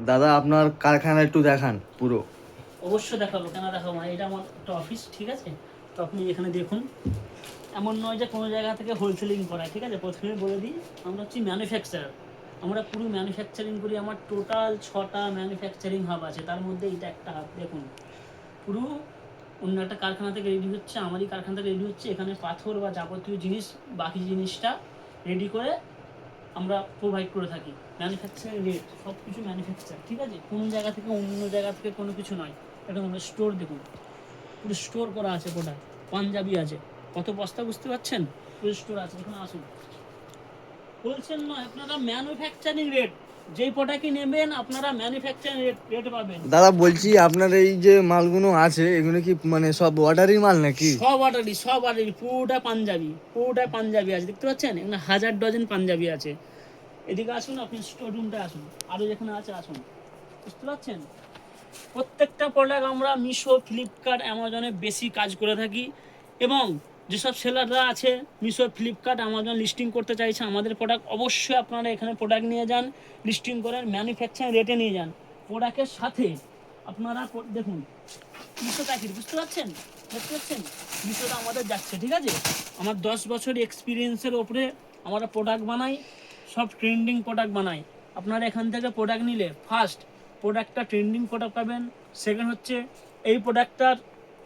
দাদা আপনার কারখানা একটু দেখান পুরো। অবশ্যই দেখাবো, কেন দেখাবো না? এটা আমার একটা অফিস, ঠিক আছে? তো আপনি এখানে দেখুন, এমন নয় যে কোনো জায়গা থেকে হোলসেলিং করায়, ঠিক আছে? প্রথমে বলে দিই, আমরা হচ্ছি ম্যানুফ্যাকচারার। আমরা পুরো ম্যানুফ্যাকচারিং করি। আমার টোটাল 6টা ম্যানুফ্যাকচারিং হাব আছে, তার মধ্যে এটা একটা হাব। দেখুন, পুরো অন্য একটা কারখানা থেকে রেডি হচ্ছে, আমারই কারখানা থেকে রেডি হচ্ছে। এখানে পাথর বা যাবতীয় জিনিস, বাকি জিনিসটা রেডি করে আমরা প্রোভাইড করে থাকি। ম্যানুফ্যাকচারিং রেট সব কিছু ম্যানুফ্যাকচার, ঠিক আছে? কোনো জায়গা থেকে অন্য জায়গা থেকে কোনো কিছু নয়। এটা আমরা স্টোর, দেখুন পুরো স্টোর করা আছে। কোটায় পাঞ্জাবি আছে, কত বস্তা বুঝতে পারছেন? পুরো স্টোর আছে। এখানে আসুন, হোলসেল নয়, আপনারা ম্যানুফ্যাকচারিং রেট, যেই প্রোডাক্টই নেবেন আপনারা ম্যানুফ্যাকচারিং রেট পাবেন। দাদা বলছি আপনার এই যে মালগুলো আছে এগুলো কি মানে সব অর্ডারি মাল নাকি? সব অর্ডারই পুরোটা পাঞ্জাবি আছে, দেখতে পাচ্ছেন? এখানে 1000 ডজন পাঞ্জাবি আছে। এদিকে আসুন, আপনি স্টোর রুমটা আসুন, আরও যেখানে আছে আসুন, বুঝতে পারছেন? প্রত্যেকটা প্রোডাক্ট আমরা মিশো, ফ্লিপকার্ট, অ্যামাজনে বেশি কাজ করে থাকি। এবং যেসব সেলাররা আছে মিশো, ফ্লিপকার্ট, অ্যামাজন লিস্টিং করতে চাইছে আমাদের প্রোডাক্ট, অবশ্যই আপনারা এখানে প্রোডাক্ট নিয়ে যান, লিস্টিং করেন, ম্যানুফ্যাকচারিং রেটে নিয়ে যান। প্রোডাক্টের সাথে আপনারা দেখুন মিশো প্যাকেট, বুঝতে পারছেন? দেখতে পাচ্ছেন মিশোটা আমাদের যাচ্ছে, ঠিক আছে? আমার 10 বছর এক্সপিরিয়েন্সের ওপরে আমরা প্রোডাক্ট বানাই, সব ট্রেন্ডিং প্রোডাক্ট বানাই। আপনারা এখান থেকে প্রোডাক্ট নিলে ফার্স্ট প্রোডাক্টটা ট্রেন্ডিং প্রোডাক্ট পাবেন। সেকেন্ড হচ্ছে এই প্রোডাক্টটার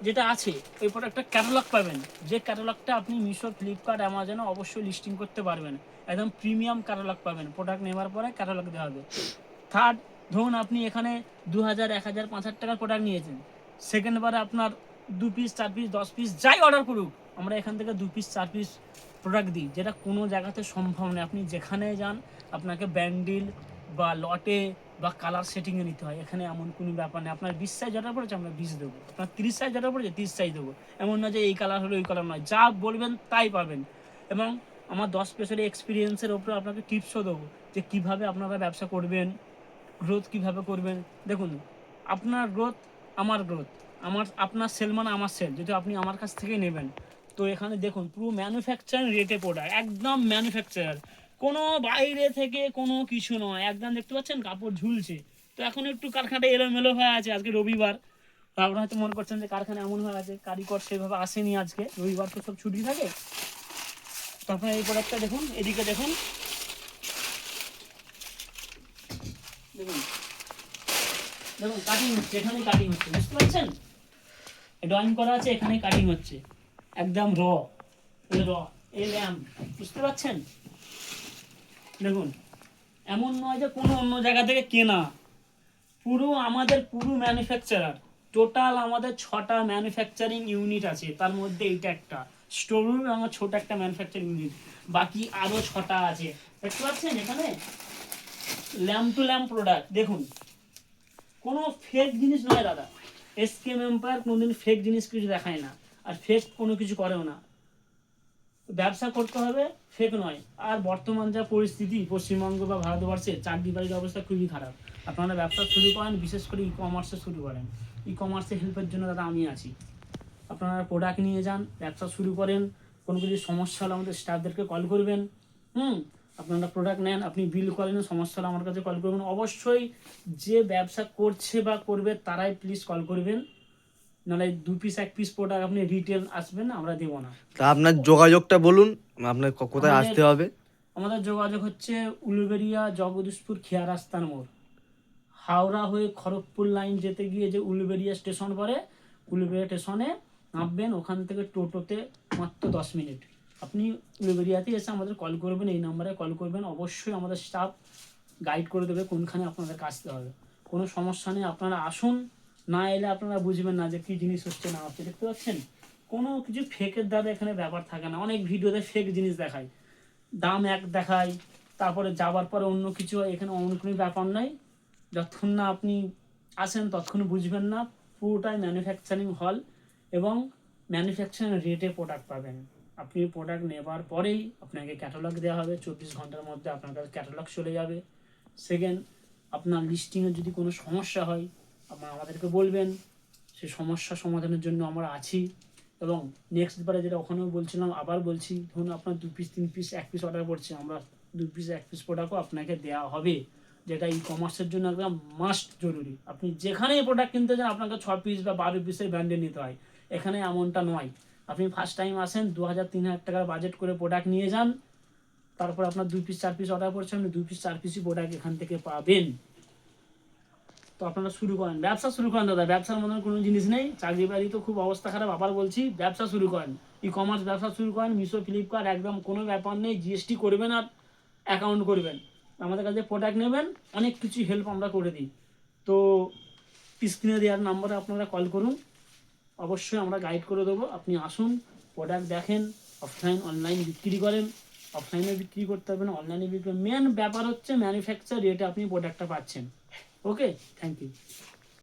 যেটা আছে ওই প্রোডাক্টটা ক্যাটালগ পাবেন, যে ক্যাটালগটা আপনি মিশো, ফ্লিপকার্ট, অ্যামাজনে অবশ্যই লিস্টিং করতে পারবেন। একদম প্রিমিয়াম ক্যাটালগ পাবেন, প্রোডাক্ট নেওয়ার পরে ক্যাটালগ দেওয়া হবে। থার্ড, ধরুন আপনি এখানে 2000, 1000, 5000 টাকার প্রোডাক্ট নিয়েছেন, সেকেন্ড বারে আপনার 2 পিস, 4 পিস, 10 পিস যাই অর্ডার করুক, আমরা এখান থেকে 2 পিস, 4 পিস প্রোডাক্ট দিই, যেটা কোনো জায়গাতে সম্ভব নয়। আপনি যেখানে যান আপনাকে ব্যান্ডিল বা লটে বা কালার সেটিংয়ে নিতে হয়। এখানে এমন কোনো ব্যাপার নেই। আপনার 20 সাইজ অর্ডার পড়েছে আমরা 20 দেবো, আপনার 30 সাইজ অর্ডার পড়েছে 30 সাইজ দেবো। এমন না যে এই কালার হলো ওই কালার নয়, যা বলবেন তাই পাবেন। এবং আমার 10 বছরের এক্সপিরিয়েন্সের ওপরে আপনাকে টিপসও দেবো যে কীভাবে আপনারা ব্যবসা করবেন, গ্রোথ কিভাবে করবেন। দেখুন, আপনার গ্রোথ আমার গ্রোথ, আপনার সেল মানে আমার সেল, যদি আপনি আমার কাছ থেকে নেবেন। তো এখানে দেখুন পুরো ম্যানুফ্যাকচারিং রেটে প্রোডাক্ট, একদম ম্যানুফ্যাকচার, কোনো বাইরে থেকে কোনো কিছু নয়। একদম দেখতে পাচ্ছেন কাপড় ঝুলছে। তো এখন একটু কারখানাটা এলোমেলো হয়ে আছে, আজকে রবিবার। তো আপনারা হয়তো মনে করছেন যে কারখানা এমন হয়ে আছে, কারিগর সেভাবে আসেনি আজকে, রবিবার তো সব ছুটি থাকে। তো আপনারা এই প্রোডাক্টটা দেখুন, এদিকে দেখুন, দেখুন দেখুন কাটিং হচ্ছে, এখানেই কাটিং হচ্ছে, বুঝতে পারছেন? ড্রয়িং করা আছে, এখানেই কাটিং হচ্ছে, একদম এই ল্যাম্প, বুঝতে পারছেন? দেখুন, এমন নয় যে কোনো অন্য জায়গা থেকে কেনা, পুরো আমাদের পুরো ম্যানুফ্যাকচারার। টোটাল আমাদের 6টা ম্যানুফ্যাকচারিং ইউনিট আছে, তার মধ্যে এইটা একটা স্টোর রুম, আমার ছোট একটা ম্যানুফ্যাকচারিং ইউনিট, বাকি আরও 6টা আছে। দেখতে পাচ্ছেন এখানে ল্যাম্প টু ল্যাম্প প্রোডাক্ট। দেখুন, কোনো ফেক জিনিস নয় দাদা। এসকেএম এম্পায়ার কোনোদিন ফেক জিনিস কিছু দেখায় না, আর ফেক কোনো কিছু করেও না। ব্যবসা করতে হবে, ফেক নয়। আর বর্তমান যা পরিস্থিতি পশ্চিমবঙ্গ বা ভারতবর্ষে, চাকরি বাড়ির অবস্থা খুবই খারাপ। আপনারা ব্যবসা শুরু করেন, বিশেষ করে ই কমার্সে শুরু করেন। ই কমার্সে হেল্পের জন্য দাদা আমি আছি। আপনারা প্রোডাক্ট নিয়ে যান, ব্যবসা শুরু করেন। কোনো কিছু সমস্যা হলে আমাদের স্টাফদেরকে কল করবেন। আপনারা প্রোডাক্ট নেন, আপনি বিল করেন, সমস্যা হলে আমার কাছে কল করবেন। অবশ্যই যে ব্যবসা করছে বা করবে তারাই প্লিজ কল করবেন, নাহলে 2 পিস 1 পিস প্রোডাক্ট আপনি রিটেল আসবেন না, আমরা দেবো না। তা আপনার যোগাযোগটা বলুন, আপনার কোথায় আমাদের আসতে হবে? আমাদের যোগাযোগ হচ্ছে উলুবেড়িয়া, জগদীশপুর, খেয়া রাস্তার মোড়। হাওড়া হয়ে খড়গপুর লাইন যেতে গিয়ে যে উলুবেড়িয়া স্টেশন পড়ে, উলুবেড়িয়া স্টেশনে নামবেন, ওখান থেকে টোটোতে মাত্র 10 মিনিট। আপনি উলুবেড়িয়াতে এসে আমাদের কল করবেন, এই নাম্বারে কল করবেন। অবশ্যই আমাদের স্টাফ গাইড করে দেবে কোনখানে আপনাদেরকে আসতে হবে। কোনো সমস্যা নেই, আপনারা আসুন। না এলে আপনারা বুঝবেন না যে কী জিনিস হচ্ছে না হচ্ছে। দেখতে পাচ্ছেন কোনো কিছু ফেকের দ্বারা এখানে ব্যাপার থাকে না। অনেক ভিডিওতে ফেক জিনিস দেখায়, দাম এক দেখায়, তারপরে যাবার পরে অন্য কিছু হয়। এখানে অন্য কোনো ব্যাপার নাই। যতক্ষণ না আপনি আসেন ততক্ষণ বুঝবেন না। পুরোটাই ম্যানুফ্যাকচারিং হল এবং ম্যানুফ্যাকচারিং রেটে প্রোডাক্ট পাবেন। আপনি প্রোডাক্ট নেবার পরেই আপনাকে ক্যাটালগ দেওয়া হবে, 24 ঘন্টার মধ্যে আপনার কাছে ক্যাটালগ চলে যাবে। সেকেন্ড, আপনার লিস্টিংয়ে যদি কোনো সমস্যা হয় আপনারা আমাদেরকে বলবেন, সেই সমস্যা সমাধানের জন্য আমরা আছি। এবং নেক্সট বারে যেটা ওখানেও বলছিলাম, আবার বলছি, ধরুন আপনার 2 পিস 3 পিস 1 পিস অর্ডার করছে, আমরা 2 পিস 1 পিস প্রোডাক্টও আপনাকে দেওয়া হবে। যেটা ই কমার্সের জন্য একদম মাস্ট জরুরি। আপনি যেখানেই প্রোডাক্ট কিনতে যান আপনাকে 6 পিস বা 12 পিসের ব্র্যান্ডে নিতে হয়, এখানে এমনটা নয়। আপনি ফার্স্ট টাইম আসেন, 2,000-3,000 টাকার বাজেট করে প্রোডাক্ট নিয়ে যান, তারপর আপনার 2 পিস 4 পিস অর্ডার করছেন, আপনি 2 পিস 4 পিসই প্রোডাক্ট এখান থেকে পাবেন। তো আপনারা শুরু করেন, ব্যবসা শুরু করেন দাদা, ব্যবসার মতন কোনো জিনিস নেই। চাকরি বাড়ি তো খুব অবস্থা খারাপ, আবার বলছি ব্যবসা শুরু করেন, ই কমার্স ব্যবসা শুরু করেন। মিশো, ফ্লিপকার্ট একদম কোনো ব্যাপার নেই, জিএসটি করবেন আর অ্যাকাউন্ট করবেন, আমাদের কাছে প্রোডাক্ট নেবেন, অনেক কিছু হেল্প আমরা করে দিই। তো স্ক্রিনে দেওয়ার নাম্বারে আপনারা কল করুন, অবশ্যই আমরা গাইড করে দেবো। আপনি আসুন, প্রোডাক্ট দেখেন, অফলাইন অনলাইন বিক্রি করেন, অফলাইনে বিক্রি করতে হবে না, অনলাইনে বিক্রি। মেন ব্যাপার হচ্ছে ম্যানুফ্যাকচার রেটে আপনি প্রোডাক্টটা পাচ্ছেন। ওকে, থ্যাংক ইউ।